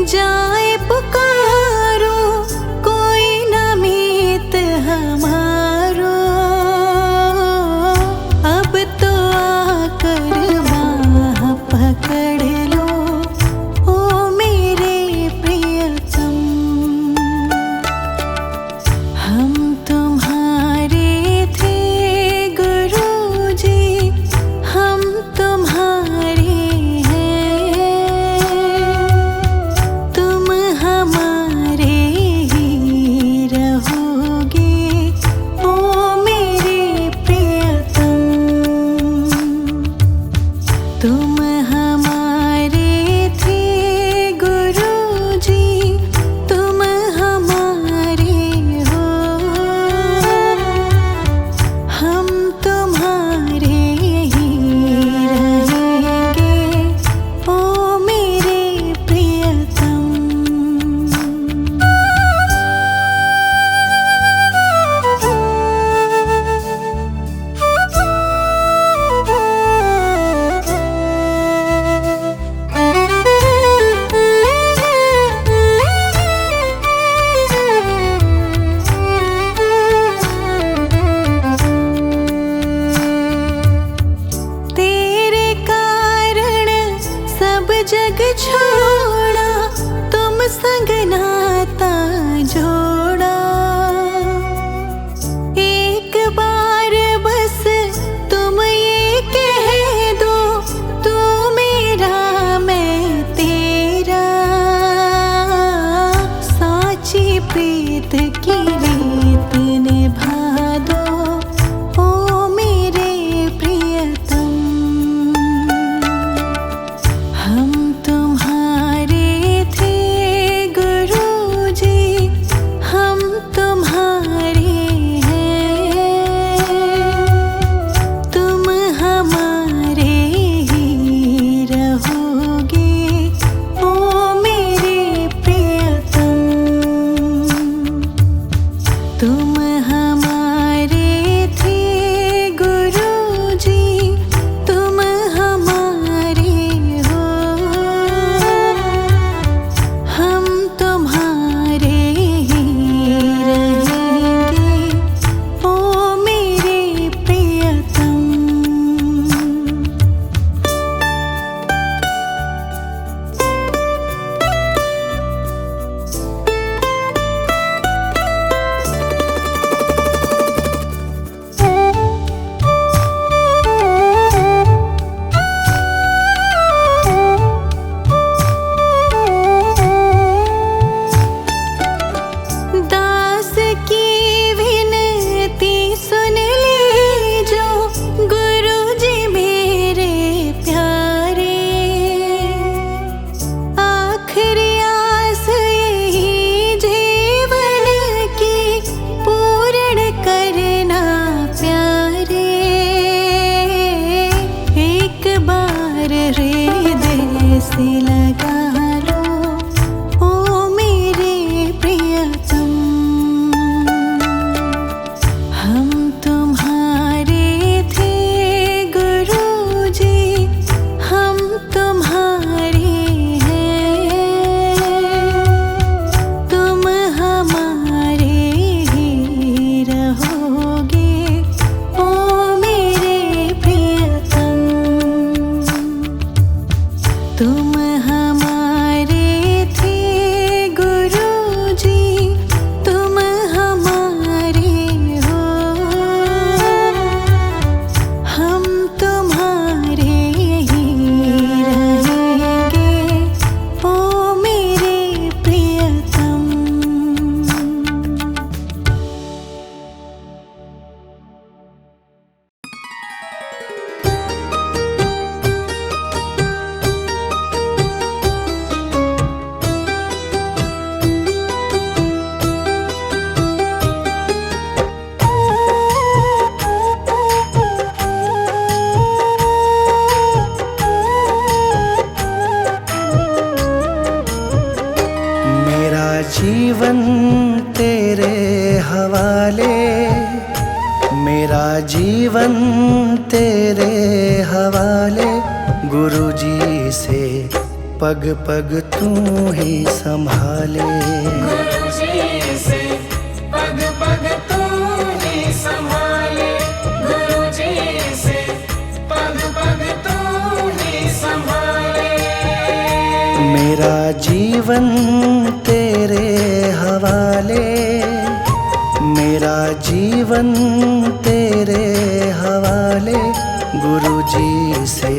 जाए पुकारो कोई न मीत हमारो। अब तो आकर बाह पकड़ लो ओ मेरे प्रियतम। हम तुम्हारे थे गुरुजी, हम तुम्हारे हैं, तुम हमारे ही रहोगे ओ मेरे प्रियतम। तुम हमारे थे गुरुजी, तुम हमारे हो, हम तुम्हारे ही रहेंगे ओ मेरे प्रियतम। तेरे कारण सब जग छोड़ा, तुम संग नाता जोड़ा। एक बार बस तुम ये कह दो, तू मेरा मैं तेरा। साची प्रीत की रीत निभा दो ओ मेरे प्रियतम। हम तुम्हारे थे गुरुजी, हम तुम्हारे हैं, तुम हमारे ही रहोगे ओ मेरे प्रियतम। तुम हमारे थे गुरुजी, तुम हमारे हो, हम तुम्हारे ही रहेंगे ओ मेरे प्रियतम। दास की विनती सुन लीजो गुरुजी मेरे प्यारे। आखिरी आस यही जीवन की पूर्ण करना प्यारे। एक बार हृदय से लगा लो ओ मेरे प्रियतम। हम तुम्हारे थे गुरुजी, हम तुम्हारे हैं, तुम हमारे ही रहोगे ओ मेरे प्रियतम। तुम हमारे थे गुरुजी, तुम हमारे हो, हम तुम्हारे ही रहेंगे ओ मेरे प्रियतम। मेरा जीवन तेरे हवाले, मेरा जीवन तेरे हवाले। गुरुजी से पग पग तू ही संभाले। गुरुजी से पग पग तू ही संभाले, गुरुजी से पग पग तू ही संभाले। मेरा जीवन तेरे हवाले, मेरा जीवन तेरे हवाले। गुरुजी से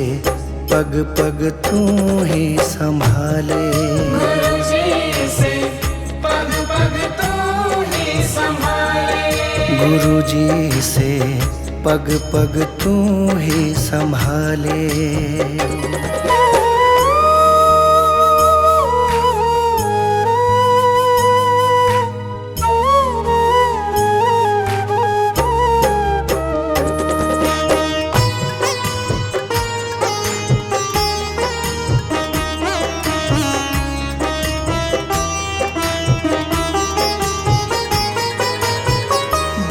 पग पग तू ही संभाले। गुरुजी से पग पग तू ही संभाले, गुरुजी से पग पग तू ही संभाले।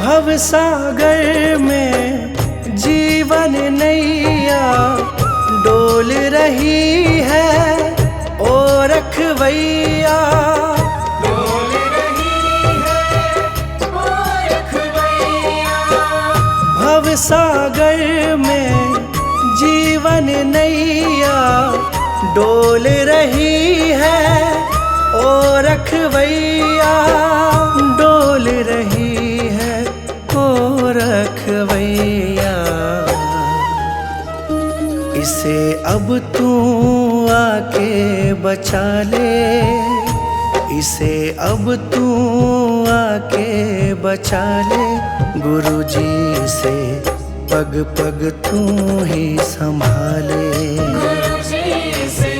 भवसागर में जीवन नैया डोल रही है, ओ रखवैया डोल रही है, ओ रखवैया। भवसागर में जीवन नैया डोल रही है, ओ रखवैया डोल रही है, ओ रखवैया। इसे अब तू आके बचा ले, इसे अब तू आके बचा ले। गुरुजी से पग पग तू ही संभाले। गुरुजी से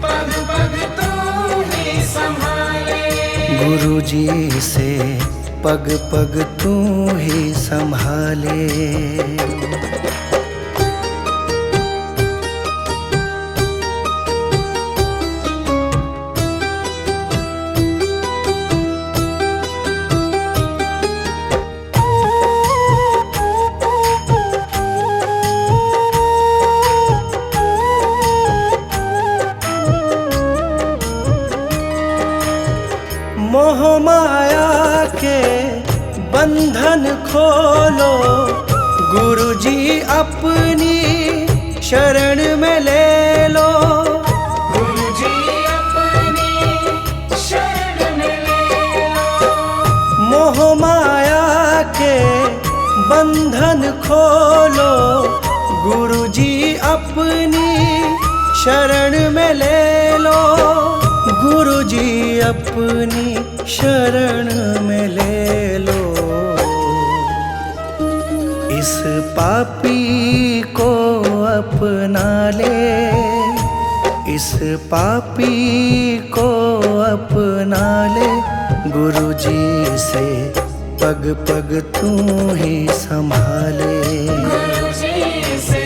पग पग तू ही संभाले, गुरुजी से पग पग तू ही संभाले। मोह माया के बंधन खोलो, गुरुजी अपनी शरण में ले लो। गुरुजी अपनी शरण में ले लो। मोह माया के बंधन खोलो, गुरुजी अपनी शरण में ले लो। गुरुजी अपनी शरण में ले लो। इस पापी को अपना ले, इस पापी को अपना ले। गुरुजी से पग पग तू ही संभाले। गुरुजी से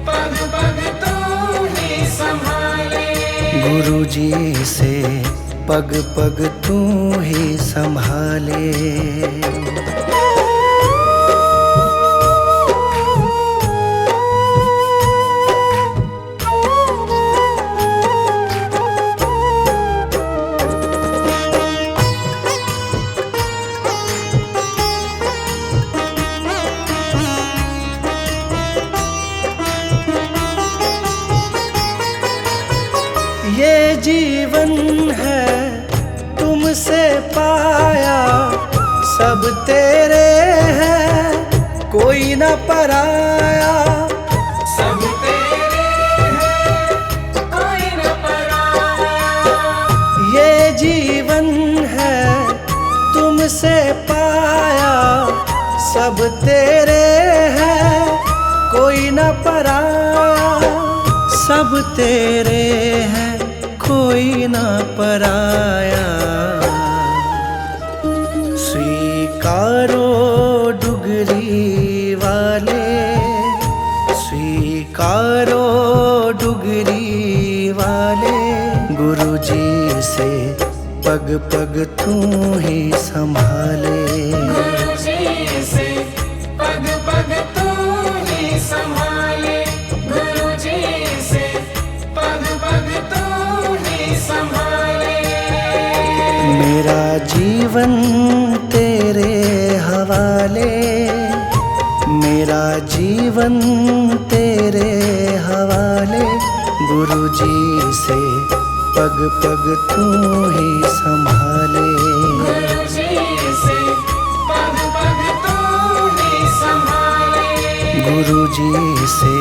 पग पग तू ही संभाले, गुरुजी से पग पग तू ही संभाले। ये जीवन है तुमसे पाया, सब तेरे हैं कोई न पराया। सब तेरे हैं कोई न पराया। ये जीवन है तुमसे पाया, सब तेरे हैं कोई न पराया। सब तेरे हैं कोई न पराया। स्वीकारो डुगरी वाले, स्वीकारो डुगरी वाले। गुरुजी से पग पग तू ही संभाले। गुरुजी से पग पग तू ही संभाले, गुरुजी से पग पग तू जीवन तेरे हवाले, मेरा जीवन तेरे हवाले। गुरुजी से पग पग तू ही संभाले, गुरुजी से पग पग तू ही संभाले, गुरुजी से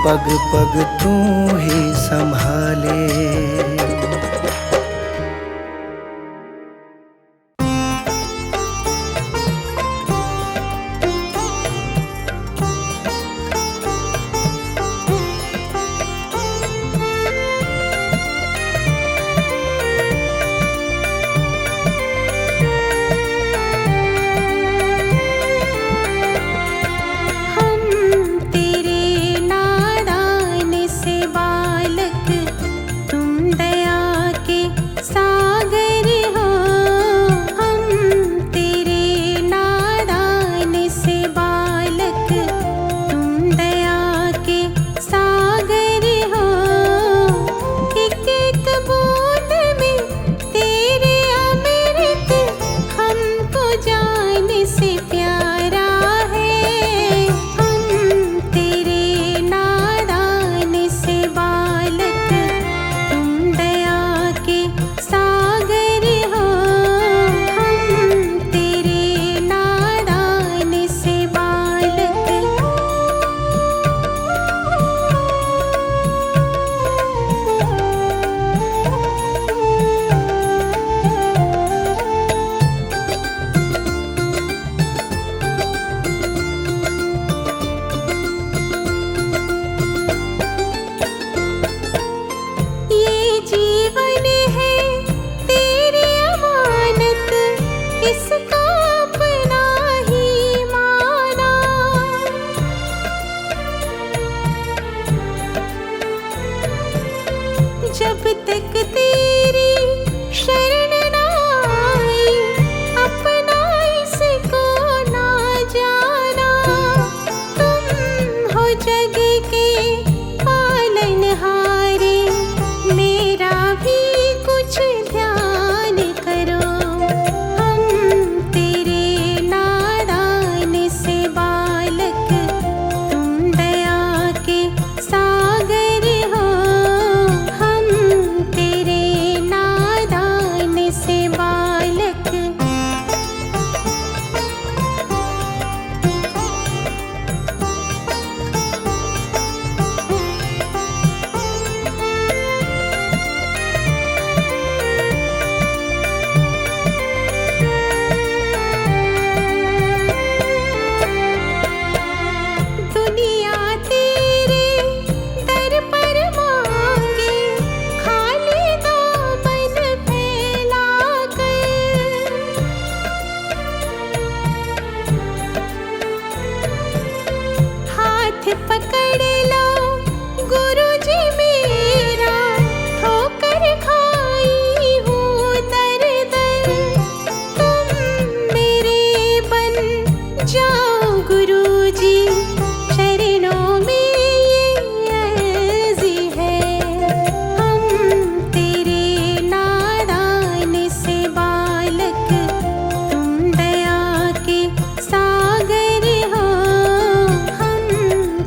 पग पग तू ही संभाले।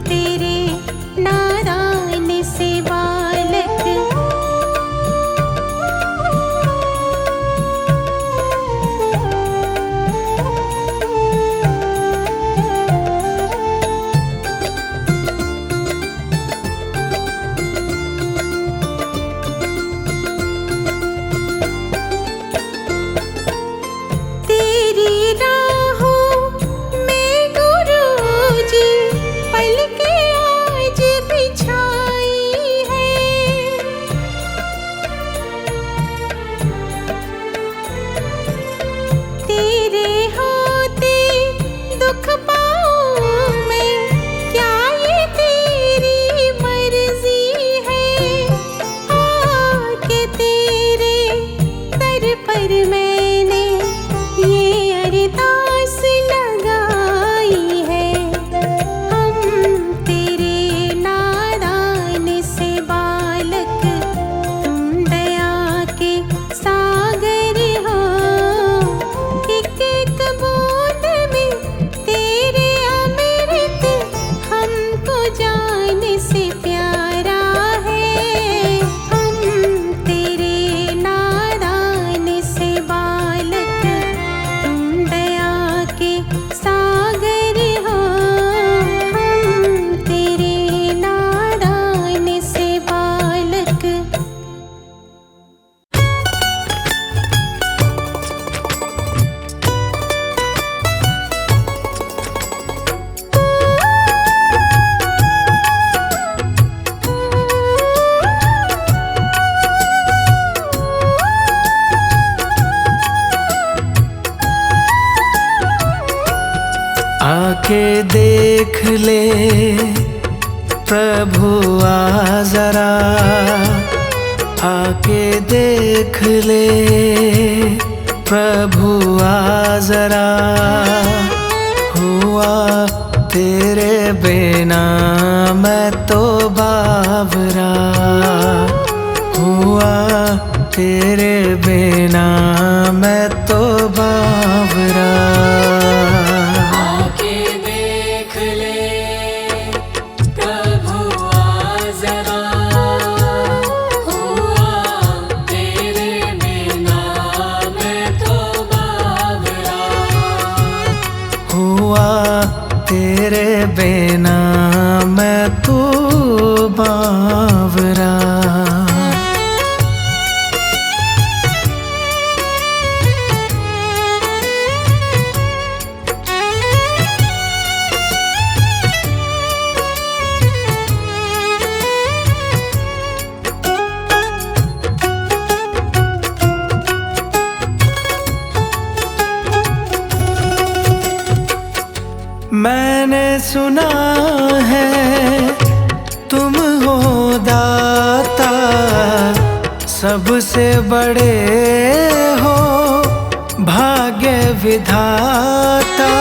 तेरे आके देख ले प्रभु आ जरा, आके देख ले प्रभु आ जरा। हुआ तेरे बिना मैं तो बावरा, हुआ तेरे बिना मैं तो बावरा। आके देख ले प्रभु आ जरा, हुआ तेरे बिना मैं तो बावरा। हुआ तेरे बिना मैं तो बावरा। मैंने सुना है तुम हो दाता, सबसे बड़े हो भाग्य विधाता।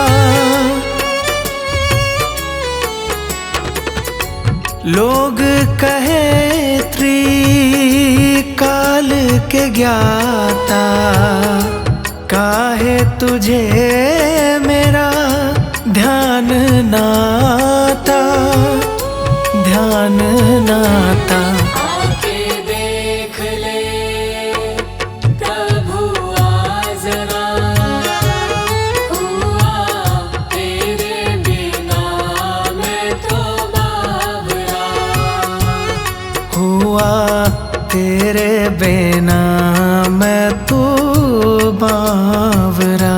लोग कहे त्रिकाल के ज्ञाता, काहे तुझे मेरा ध्यान नाता, ध्यान नाता। आके देख ले प्रभु आ जरा, हुआ तेरे बिना मैं तो बावरा। हुआ तेरे बिना मैं तो बावरा।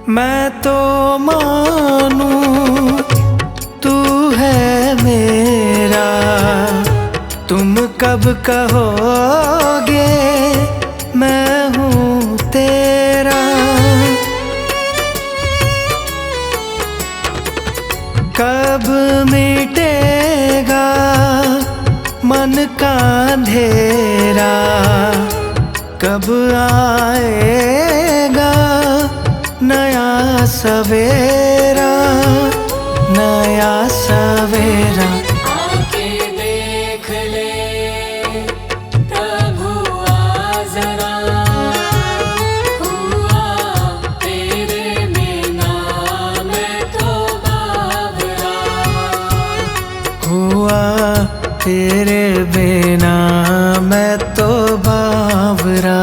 मैं तो मानूं तू है मेरा, तुम कब कहोगे मैं हूँ तेरा। कब मिटेगा मन का अंधेरा, कब आएगा नया सवेरा, नया सवेरा। आके देख ले प्रभु आ जरा, हुआ तेरे बिना मैं तो बावरा। हुआ तेरे बिना मैं तो बावरा।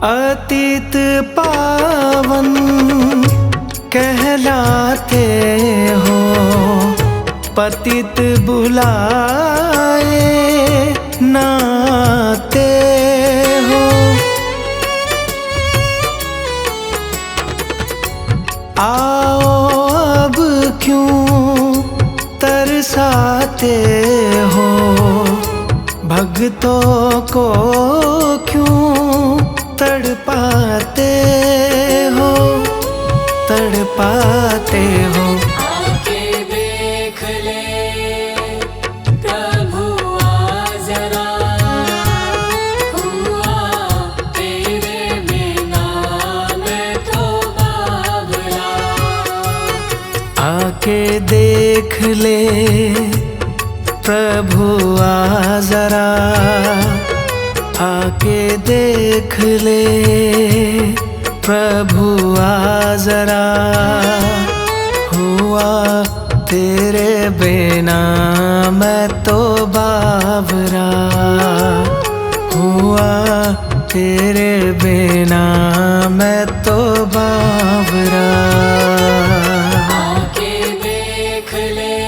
अतीत पावन कहलाते हो, पतित बुलाए नाते हो। आओ अब क्यों तरसाते हो, भक्तों को क्यों तड़पाते हो, तड़पाते हो। आके देख ले प्रभु आ जरा, हुआ तेरे बिना मैं तो बावरा। आके देख ले प्रभु आ जरा, आके देख ले प्रभु आ जरा, हुआ तेरे बिना मैं तो बावरा, हुआ तेरे बिना मैं तो बावरा। आके देख ले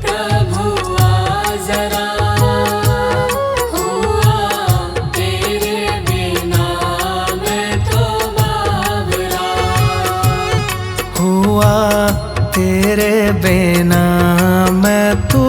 प्रभु आ जरा, हुआ तेरे बिना मैं तो बावरा, हुआ तेरे बिना मैं तो